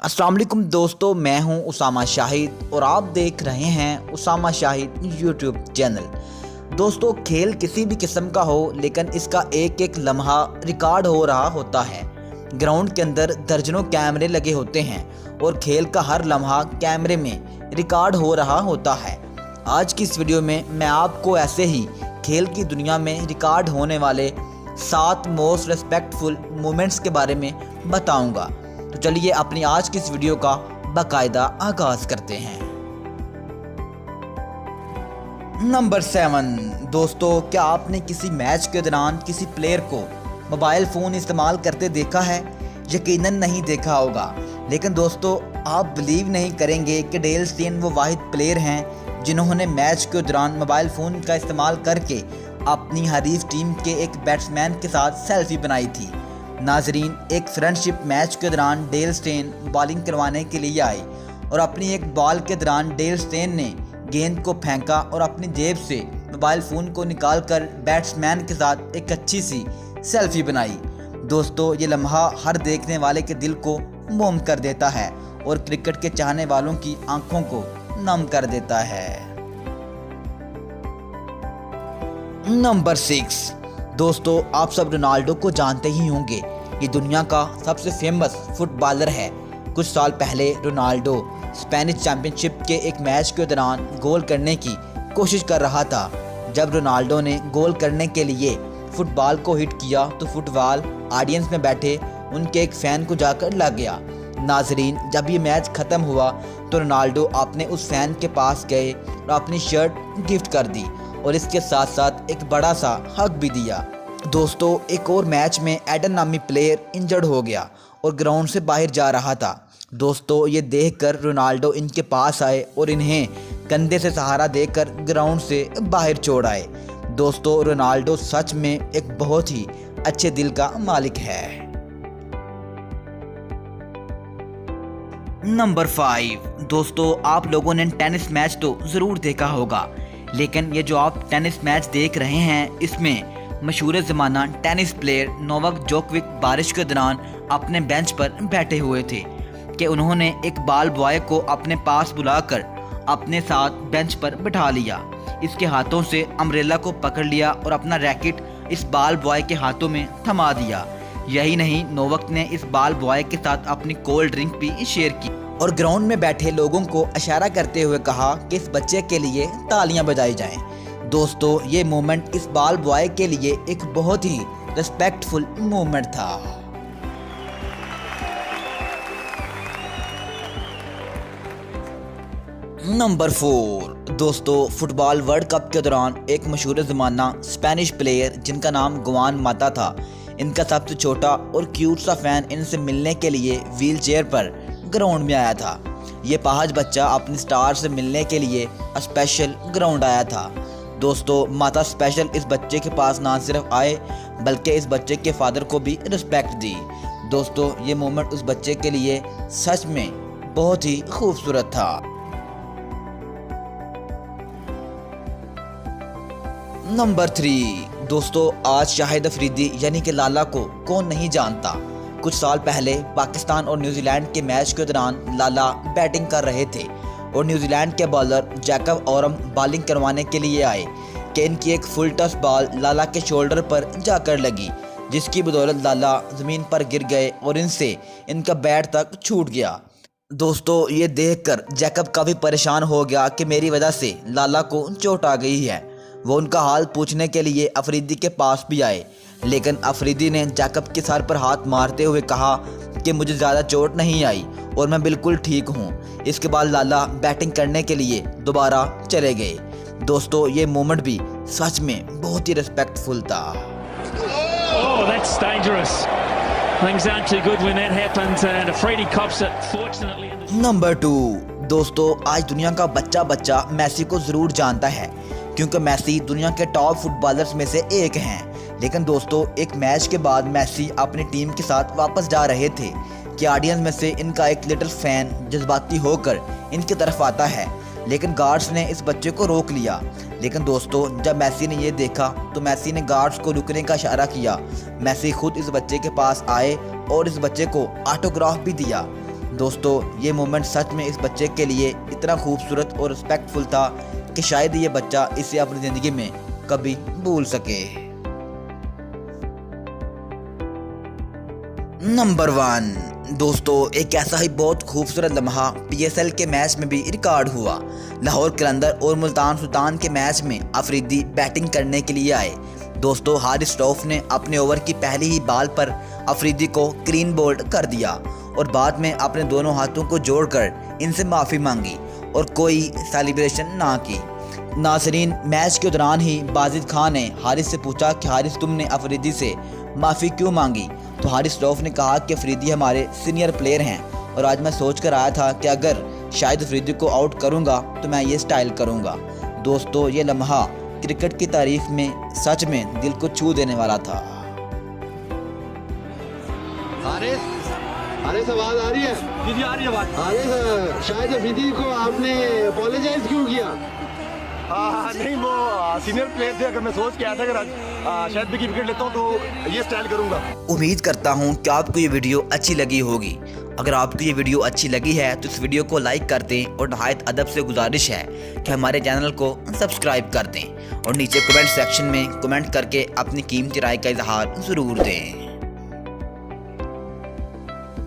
अस्सलाम वालेकुम दोस्तों, मैं हूं उसामा शाहिद और आप देख रहे हैं उसामा शाहिद यूट्यूब चैनल। दोस्तों, खेल किसी भी किस्म का हो लेकिन इसका एक एक लम्हा रिकॉर्ड हो रहा होता है। ग्राउंड के अंदर दर्जनों कैमरे लगे होते हैं और खेल का हर लम्हा कैमरे में रिकॉर्ड हो रहा होता है। आज की इस वीडियो में मैं आपको ऐसे ही खेल की दुनिया में रिकॉर्ड होने वाले 7 मोस्ट रिस्पेक्टफुल मोमेंट्स के बारे में बताऊंगा। तो चलिए अपनी आज की इस वीडियो का बाकायदा आगाज करते हैं। नंबर 7 दोस्तों, क्या आपने किसी मैच के दौरान किसी प्लेयर को मोबाइल फ़ोन इस्तेमाल करते देखा है? यकीनन नहीं देखा होगा, लेकिन दोस्तों आप बिलीव नहीं करेंगे कि डेल स्टेन वो वाहिद प्लेयर हैं जिन्होंने मैच के दौरान मोबाइल फ़ोन का इस्तेमाल करके अपनी हरीफ टीम के एक बैट्समैन के साथ सेल्फी बनाई थी। नाजरीन, एक फ्रेंडशिप मैच के दौरान डेल स्टेन बॉलिंग करवाने के लिए आए और अपनी एक बॉल के दौरान डेल स्टेन ने गेंद को फेंका और अपनी जेब से मोबाइल फ़ोन को निकालकर बैट्समैन के साथ एक अच्छी सी सेल्फी बनाई। दोस्तों, ये लम्हा हर देखने वाले के दिल को मोम कर देता है और क्रिकेट के चाहने वालों की आंखों को नम कर देता है। नंबर 6 दोस्तों, आप सब रोनाल्डो को जानते ही होंगे। ये दुनिया का सबसे फेमस फुटबॉलर है। कुछ साल पहले रोनाल्डो स्पेनिश चैंपियनशिप के एक मैच के दौरान गोल करने की कोशिश कर रहा था। जब रोनाल्डो ने गोल करने के लिए फुटबॉल को हिट किया तो फुटबॉल ऑडियंस में बैठे उनके एक फ़ैन को जाकर लग गया। नाजरीन, जब ये मैच ख़त्म हुआ तो रोनाल्डो अपने उस फ़ैन के पास गए और अपनी शर्ट गिफ्ट कर दी और इसके साथ साथ एक बड़ा सा हक भी दिया। दोस्तों, एक और मैच में एडन नामी प्लेयर इंजर्ड हो गया और ग्राउंड से बाहर जा रहा था। दोस्तों, ये देखकर रोनाल्डो इनके पास आए और इन्हें कंधे से सहारा देकर ग्राउंड से बाहर छोड़ आए। दोस्तों, रोनाल्डो सच में एक बहुत ही अच्छे दिल का मालिक है। नंबर 5 दोस्तों, आप लोगों ने टेनिस मैच तो ज़रूर देखा होगा, लेकिन ये जो आप टेनिस मैच देख रहे हैं इसमें मशहूर ज़माना टेनिस प्लेयर नोवाक जोकोविच बारिश के दौरान अपने बेंच पर बैठे हुए थे कि उन्होंने एक बॉल बॉय को अपने पास बुलाकर अपने साथ बेंच पर बिठा लिया। इसके हाथों से अम्ब्रेला को पकड़ लिया और अपना रैकेट इस बॉल बॉय के हाथों में थमा दिया। यही नहीं, नोवाक ने इस बॉल बॉय के साथ अपनी कोल्ड ड्रिंक भी शेयर की और ग्राउंड में बैठे लोगों को इशारा करते हुए कहा कि इस बच्चे के लिए तालियां बजाई जाएं। दोस्तों, ये मोमेंट इस बॉल बॉय के लिए एक बहुत ही रिस्पेक्टफुल मोमेंट था। नंबर 4 दोस्तों, फुटबॉल वर्ल्ड कप के दौरान एक मशहूर ज़माना स्पेनिश प्लेयर जिनका नाम गुआन माता था, इनका सबसे छोटा और क्यूट सा फैन इनसे मिलने के लिए व्हील चेयर पर ग्राउंड में आया था। ये पाहज बच्चा अपने स्टार से मिलने के लिए स्पेशल ग्राउंड आया था। दोस्तों, माता स्पेशल इस बच्चे के पास ना सिर्फ आए बल्कि इस बच्चे के फादर को भी रिस्पेक्ट दी। दोस्तों, ये मोमेंट उस बच्चे के लिए सच में बहुत ही खूबसूरत था। नंबर 3 दोस्तों, आज शाहिद अफरीदी यानी कि लाला को कौन नहीं जानता। कुछ साल पहले पाकिस्तान और न्यूजीलैंड के मैच के दौरान लाला बैटिंग कर रहे थे और न्यूजीलैंड के बॉलर जैकब ओरम बॉलिंग करवाने के लिए आए कि इनकी एक फुल टस बॉल लाला के शोल्डर पर जाकर लगी, जिसकी बदौलत लाला ज़मीन पर गिर गए और इनसे इनका बैट तक छूट गया। दोस्तों, ये देखकर जैकब काफ़ी परेशान हो गया कि मेरी वजह से लाला को चोट आ गई है। वो उनका हाल पूछने के लिए अफरीदी के पास भी आए, लेकिन अफरीदी ने जैकब के सर पर हाथ मारते हुए कहा कि मुझे ज़्यादा चोट नहीं आई और मैं बिल्कुल ठीक हूँ। इसके बाद लाला बैटिंग करने के लिए दोबारा चले गए। दोस्तों, ये मोमेंट भी सच में बहुत ही रिस्पेक्टफुल था। Oh, that's dangerous. Things aren't too good when that happens and Afridi cops it fortunately. Number 2 दोस्तों, आज दुनिया का बच्चा मैसी को ज़रूर जानता है क्योंकि मैसी दुनिया के टॉप फुटबॉलर्स में से एक हैं। लेकिन दोस्तों, एक मैच के बाद मैसी अपनी टीम के साथ वापस जा रहे थे कि ऑडियंस में से इनका एक लिटिल फैन जज्बाती होकर इनकी तरफ आता है, लेकिन गार्ड्स ने इस बच्चे को रोक लिया। लेकिन दोस्तों, जब मैसी ने ये देखा तो मैसी ने गार्ड्स को रुकने का इशारा किया। मैसी खुद इस बच्चे के पास आए और इस बच्चे को ऑटोग्राफ भी दिया। दोस्तों ये मोमेंट सच में इस बच्चे के लिए इतना खूबसूरत और रिस्पेक्टफुल था कि शायद ये बच्चा इसे अपनी ज़िंदगी में कभी भूल सके। नंबर 1 दोस्तों, एक ऐसा ही बहुत खूबसूरत लम्हा PSL के मैच में भी रिकॉर्ड हुआ। लाहौर कलंदर और मुल्तान सुल्तान के मैच में अफरीदी बैटिंग करने के लिए आए। दोस्तों हारिस रऊफ ने अपने ओवर की पहली ही बॉल पर अफरीदी को क्लीन बोल्ड कर दिया और बाद में अपने दोनों हाथों को जोड़कर इनसे माफ़ी मांगी और कोई सेलिब्रेशन ना की। नाजरीन, मैच के दौरान ही बाजिद खान ने हारिस से पूछा कि हारिस तुमने अफरीदी से माफ़ी क्यों मांगी? तो हारिस रऊफ ने कहा कि अफरीदी हमारे सीनियर प्लेयर हैं और आज मैं सोच कर आया था कि अगर शायद अफरीदी को आउट करूंगा तो मैं ये स्टाइल करूंगा। दोस्तों ये लम्हा क्रिकेट की तारीफ में सच में दिल को छू देने वाला था। हारिस आवाज आ रही है? जी आ रही है आवाज। हारिस, शायद अफरीदी को आपने अपोलोजाइज क्यों किया? नहीं, वो सीनियर प्लेयर थे। अगर मैं सोच के आया था कि शायद भी विकेट लेता हूँ तो ये स्टाइल करूंगा। उम्मीद करता हूँ कि आपको ये वीडियो अच्छी लगी होगी। अगर आपको ये वीडियो अच्छी लगी है तो इस वीडियो को लाइक कर दें और नहायत अदब से गुजारिश है कि हमारे चैनल को सब्सक्राइब कर दें और नीचे कमेंट सेक्शन में कमेंट करके अपनी कीमती राय का इजहार ज़रूर दें।